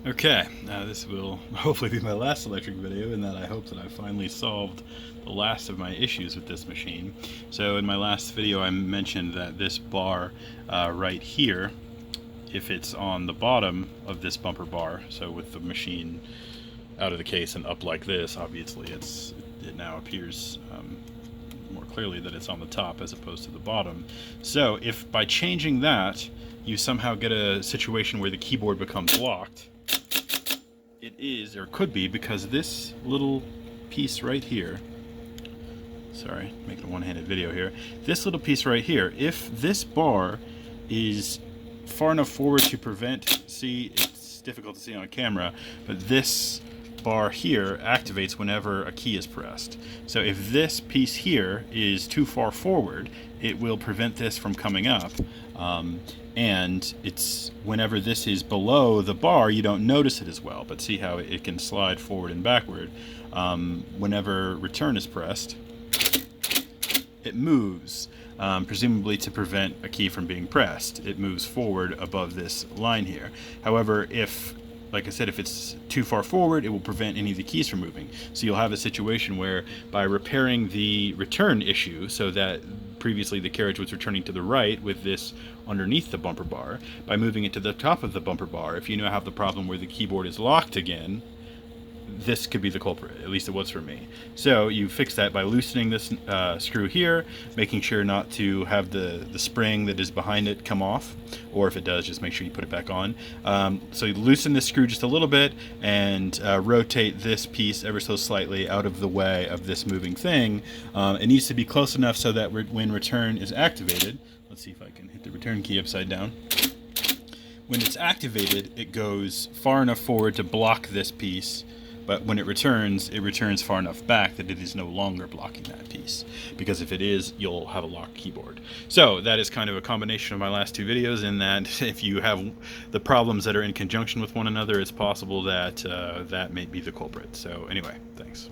Okay, this will hopefully be my last electric video, in that I hope that I finally solved the last of my issues with this machine. So in my last video I mentioned that this bar right here, if it's on the bottom of this bumper bar, so with the machine out of the case and up like this, obviously it now appears more clearly that it's on the top as opposed to the bottom. So if by changing that you somehow get a situation where the keyboard becomes locked, it is, or could be, because this little piece right here, sorry, making a one-handed video here, this little piece right here, if this bar is far enough forward to prevent, see, it's difficult to see on camera, but this bar here activates whenever a key is pressed. So if this piece here is too far forward, it will prevent this from coming up. And it's whenever this is below the bar, you don't notice it as well, but see how it can slide forward and backward. Whenever return is pressed, it moves, presumably to prevent a key from being pressed. It moves forward above this line here. However, if, like I said, if it's too far forward, it will prevent any of the keys from moving. So you'll have a situation where by repairing the return issue, so that previously the carriage was returning to the right with this underneath the bumper bar, by moving it to the top of the bumper bar, if you now have the problem where the keyboard is locked again, this could be the culprit. At least it was for me. So you fix that by loosening this screw here, making sure not to have the spring that is behind it come off, or if it does, just make sure you put it back on. So you loosen this screw just a little bit and rotate this piece ever so slightly out of the way of this moving thing. It needs to be close enough so that when return is activated, let's see if I can hit the return key upside down. When it's activated, it goes far enough forward to block this piece, but when it returns far enough back that it is no longer blocking that piece. Because if it is, you'll have a locked keyboard. So that is kind of a combination of my last two videos, in that if you have the problems that are in conjunction with one another, it's possible that that may be the culprit. So anyway, thanks.